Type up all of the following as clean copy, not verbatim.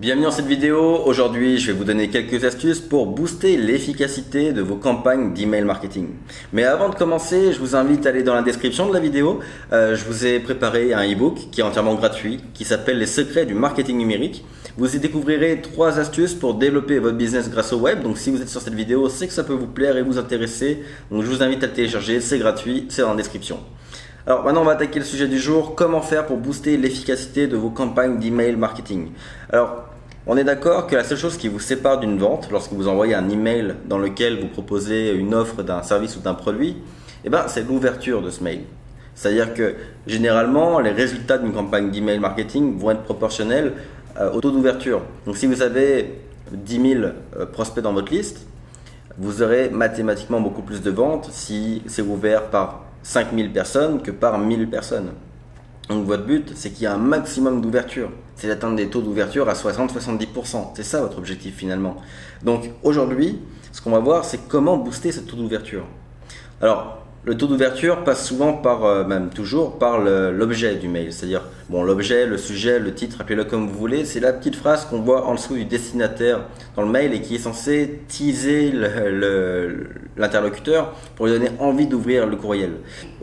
Bienvenue dans cette vidéo. Aujourd'hui, je vais vous donner quelques astuces pour booster l'efficacité de vos campagnes d'email marketing. Mais avant de commencer, je vous invite à aller dans la description de la vidéo. Je vous ai préparé un e-book qui est entièrement gratuit, qui s'appelle Les secrets du marketing numérique. Vous y découvrirez 3 astuces pour développer votre business grâce au web. Donc si vous êtes sur cette vidéo, c'est que ça peut vous plaire et vous intéresser. Donc je vous invite à le télécharger, c'est gratuit, c'est dans la description. Alors maintenant on va attaquer le sujet du jour, comment faire pour booster l'efficacité de vos campagnes d'email marketing. Alors on est d'accord que la seule chose qui vous sépare d'une vente, lorsque vous envoyez un email dans lequel vous proposez une offre d'un service ou d'un produit, c'est l'ouverture de ce mail. C'est-à-dire que généralement les résultats d'une campagne d'email marketing vont être proportionnels au taux d'ouverture. Donc si vous avez 10 000 prospects dans votre liste, vous aurez mathématiquement beaucoup plus de ventes si c'est ouvert par 5000 personnes que par 1000 personnes. Donc votre but, c'est qu'il y ait un maximum d'ouverture. C'est d'atteindre des taux d'ouverture à 60-70%. C'est ça votre objectif finalement. Donc aujourd'hui, ce qu'on va voir, c'est comment booster ce taux d'ouverture. Alors, le taux d'ouverture passe souvent par, même toujours, par l'objet du mail. C'est-à-dire, l'objet, le sujet, le titre, appelez-le comme vous voulez. C'est la petite phrase qu'on voit en dessous du destinataire dans le mail et qui est censée teaser l'interlocuteur pour lui donner envie d'ouvrir le courriel.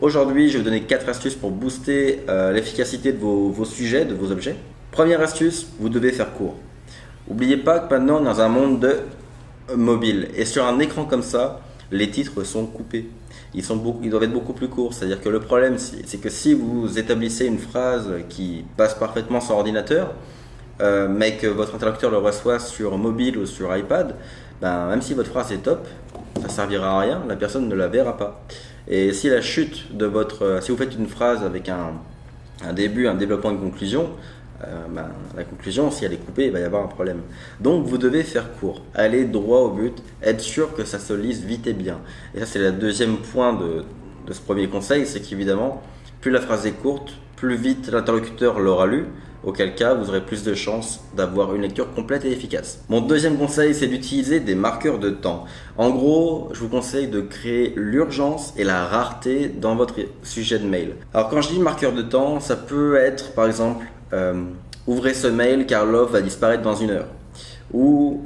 Aujourd'hui, je vais vous donner 4 astuces pour booster l'efficacité de vos sujets, de vos objets. Première astuce, vous devez faire court. N'oubliez pas que maintenant, on est dans un monde de mobile. Et sur un écran comme ça, les titres sont coupés. Ils doivent être beaucoup plus courts. C'est-à-dire que le problème, c'est que si vous établissez une phrase qui passe parfaitement sur ordinateur, mais que votre interlocuteur le reçoit sur mobile ou sur iPad, même si votre phrase est top, ça ne servira à rien, la personne ne la verra pas. Et si la chute de si vous faites une phrase avec un début, un développement, une conclusion, la conclusion, si elle est coupée, il va y avoir un problème. Donc vous devez faire court, aller droit au but, être sûr que ça se lise vite et bien. Et ça, c'est le deuxième point de ce premier conseil, c'est qu'évidemment, plus la phrase est courte, plus vite l'interlocuteur l'aura lu, auquel cas vous aurez plus de chances d'avoir une lecture complète et efficace. Mon deuxième conseil, c'est d'utiliser des marqueurs de temps. En gros, je vous conseille de créer l'urgence et la rareté dans votre sujet de mail. Alors quand je dis marqueur de temps, ça peut être par exemple ouvrez ce mail car l'offre va disparaître dans 1 heure. Ou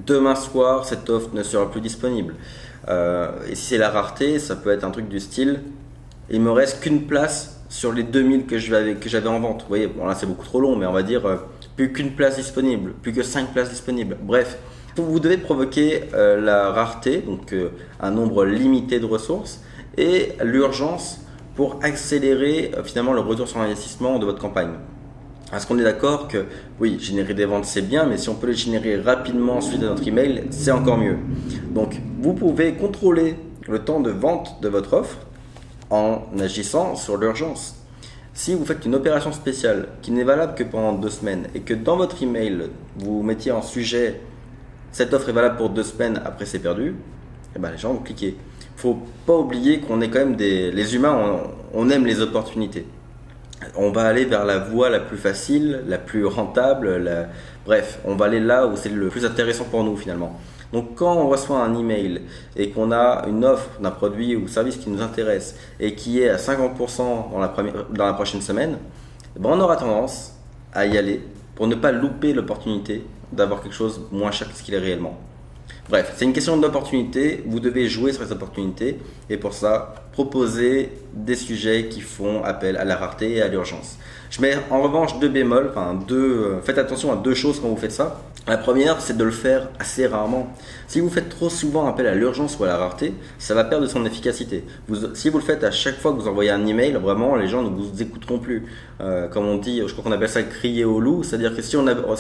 demain soir, cette offre ne sera plus disponible. Et si c'est la rareté, ça peut être un truc du style il me reste qu'une place sur les 2000 que j'avais en vente. Vous voyez, là c'est beaucoup trop long, mais on va dire plus qu'une place disponible, plus que 5 places disponibles. Bref, vous devez provoquer la rareté, donc un nombre limité de ressources, et l'urgence pour accélérer finalement le retour sur investissement de votre campagne. Parce qu'on est d'accord que oui, générer des ventes c'est bien, mais si on peut les générer rapidement suite à notre email, c'est encore mieux. Donc vous pouvez contrôler le temps de vente de votre offre en agissant sur l'urgence. Si vous faites une opération spéciale qui n'est valable que pendant 2 semaines et que dans votre email vous mettiez en sujet cette offre est valable pour 2 semaines, après c'est perdu, les gens vont cliquer. Faut pas oublier qu'on est quand même les humains, on aime les opportunités. On va aller vers la voie la plus facile, la plus rentable, bref, on va aller là où c'est le plus intéressant pour nous finalement. Donc quand on reçoit un email et qu'on a une offre d'un produit ou service qui nous intéresse et qui est à 50% dans la prochaine semaine, on aura tendance à y aller pour ne pas louper l'opportunité d'avoir quelque chose moins cher que ce qu'il est réellement. Bref, c'est une question d'opportunité, vous devez jouer sur les opportunités et pour ça, proposer des sujets qui font appel à la rareté et à l'urgence. Je mets en revanche 2 bémols, faites attention à 2 choses quand vous faites ça. La première, c'est de le faire assez rarement. Si vous faites trop souvent appel à l'urgence ou à la rareté, ça va perdre de son efficacité. Si vous le faites à chaque fois que vous envoyez un email, vraiment, les gens ne vous écouteront plus. Comme on dit, je crois qu'on appelle ça crier au loup. C'est-à-dire que si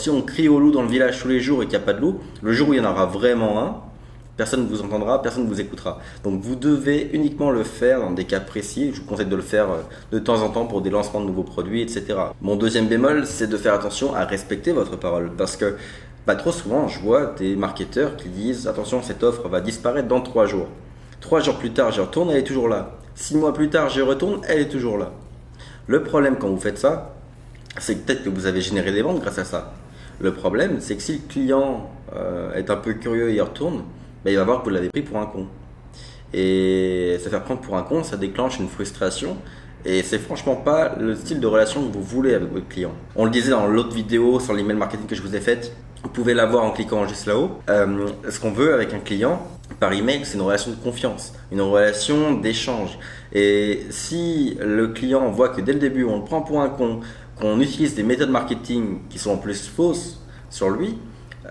on crie au loup dans le village tous les jours et qu'il n'y a pas de loup, le jour où il y en aura vraiment un, personne ne vous entendra, personne ne vous écoutera. Donc vous devez uniquement le faire dans des cas précis. Je vous conseille de le faire de temps en temps pour des lancements de nouveaux produits, etc. Mon deuxième bémol, c'est de faire attention à respecter votre parole. Parce que trop souvent, je vois des marketeurs qui disent « Attention, cette offre va disparaître dans 3 jours. 3 jours plus tard, j'y retourne, elle est toujours là. 6 mois plus tard, j'y retourne, elle est toujours là. » Le problème quand vous faites ça, c'est que peut-être que vous avez généré des ventes grâce à ça. Le problème, c'est que si le client est un peu curieux et y retourne, il va voir que vous l'avez pris pour un con. Et se faire prendre pour un con, ça déclenche une frustration Et c'est franchement pas le style de relation que vous voulez avec votre client. On le disait dans l'autre vidéo sur l'email marketing que je vous ai faite. Vous pouvez l'avoir en cliquant juste là-haut. Ce qu'on veut avec un client par email, c'est une relation de confiance, une relation d'échange. Et si le client voit que dès le début, on le prend pour un con, qu'on utilise des méthodes marketing qui sont en plus fausses sur lui,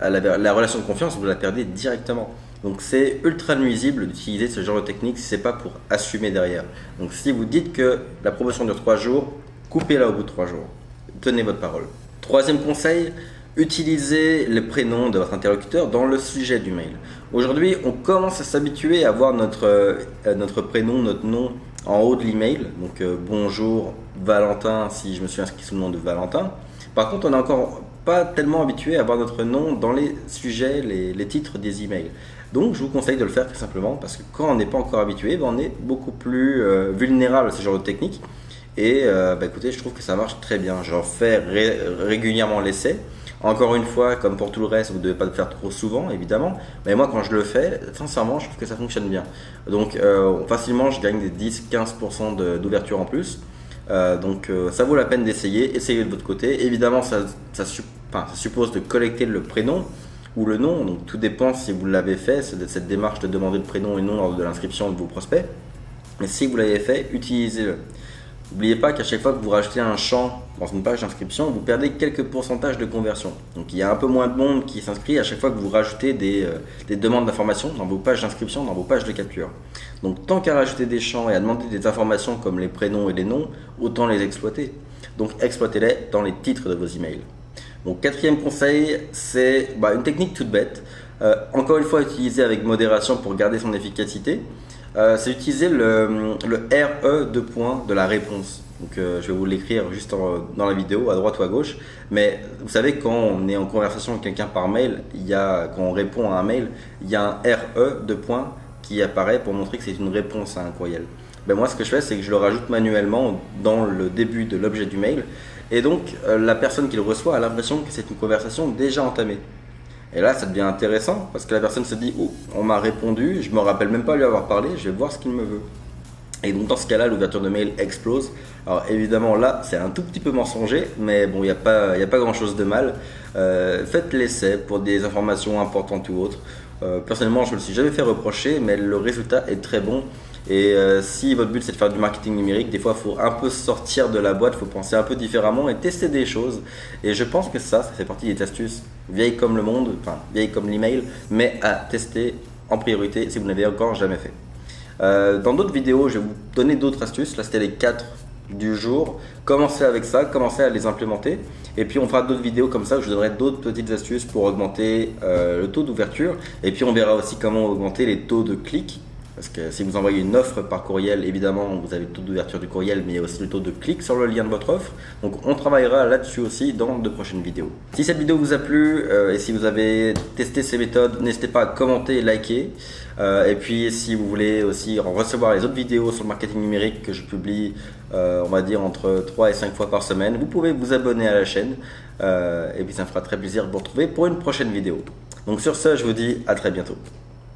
la relation de confiance, vous la perdez directement. Donc c'est ultra nuisible d'utiliser ce genre de technique si ce n'est pas pour assumer derrière. Donc si vous dites que la promotion dure 3 jours, coupez-la au bout de 3 jours. Tenez votre parole. Troisième conseil, utilisez le prénom de votre interlocuteur dans le sujet du mail. Aujourd'hui, on commence à s'habituer à voir notre prénom, notre nom en haut de l'email. Donc bonjour Valentin si je me suis inscrit sous le nom de Valentin. Par contre, on n'est encore pas tellement habitué à voir notre nom dans les sujets, les titres des emails. Donc je vous conseille de le faire tout simplement parce que quand on n'est pas encore habitué, on est beaucoup plus vulnérable à ce genre de technique. Et écoutez, je trouve que ça marche très bien. J'en fais régulièrement l'essai. Encore une fois, comme pour tout le reste, vous ne devez pas le faire trop souvent, évidemment. Mais moi, quand je le fais, sincèrement, je trouve que ça fonctionne bien. Donc, facilement, je gagne des 10-15% d'ouverture en plus. Donc, ça vaut la peine d'essayer. Essayez de votre côté. Évidemment, ça suppose de collecter le prénom ou le nom. Donc, tout dépend si vous l'avez fait, cette démarche de demander le prénom et nom lors de l'inscription de vos prospects. Mais si vous l'avez fait, utilisez-le. N'oubliez pas qu'à chaque fois que vous rajoutez un champ dans une page d'inscription, vous perdez quelques pourcentages de conversion. Donc il y a un peu moins de monde qui s'inscrit à chaque fois que vous rajoutez des demandes d'informations dans vos pages d'inscription, dans vos pages de capture. Donc tant qu'à rajouter des champs et à demander des informations comme les prénoms et les noms, autant les exploiter. Donc exploitez-les dans les titres de vos emails. Donc quatrième conseil, c'est une technique toute bête. Encore une fois, utilisée avec modération pour garder son efficacité. C'est utiliser le RE de la réponse. Donc je vais vous l'écrire juste dans la vidéo, à droite ou à gauche. Mais vous savez, quand on est en conversation avec quelqu'un par mail, quand on répond à un mail, il y a un RE qui apparaît pour montrer que c'est une réponse à un courriel. Moi, ce que je fais, c'est que je le rajoute manuellement dans le début de l'objet du mail. Et donc, la personne qui le reçoit a l'impression que c'est une conversation déjà entamée. Et là, ça devient intéressant parce que la personne se dit « Oh, on m'a répondu, je ne me rappelle même pas lui avoir parlé, je vais voir ce qu'il me veut. » Et donc dans ce cas-là, l'ouverture de mail explose. Alors évidemment là, c'est un tout petit peu mensonger, mais bon, il n'y a pas grand-chose de mal. Faites l'essai pour des informations importantes ou autres. Personnellement, je ne me le suis jamais fait reprocher, mais le résultat est très bon. Et si votre but c'est de faire du marketing numérique, des fois il faut un peu sortir de la boîte, il faut penser un peu différemment et tester des choses. Et je pense que ça fait partie des astuces vieilles comme le monde, enfin vieilles comme l'email, mais à tester en priorité si vous n'avez encore jamais fait. Dans d'autres vidéos, je vais vous donner d'autres astuces. Là, c'était les 4 du jour. Commencez avec ça, commencez à les implémenter. Et puis, on fera d'autres vidéos comme ça où je donnerai d'autres petites astuces pour augmenter le taux d'ouverture. Et puis, on verra aussi comment augmenter les taux de clics. Parce que si vous envoyez une offre par courriel, évidemment, vous avez le taux d'ouverture du courriel, mais il y a aussi le taux de clic sur le lien de votre offre. Donc, on travaillera là-dessus aussi dans de prochaines vidéos. Si cette vidéo vous a plu et si vous avez testé ces méthodes, n'hésitez pas à commenter et liker. Et puis, si vous voulez aussi recevoir les autres vidéos sur le marketing numérique que je publie, on va dire entre 3 et 5 fois par semaine, vous pouvez vous abonner à la chaîne. Et puis, ça me fera très plaisir de vous retrouver pour une prochaine vidéo. Donc, sur ce, je vous dis à très bientôt.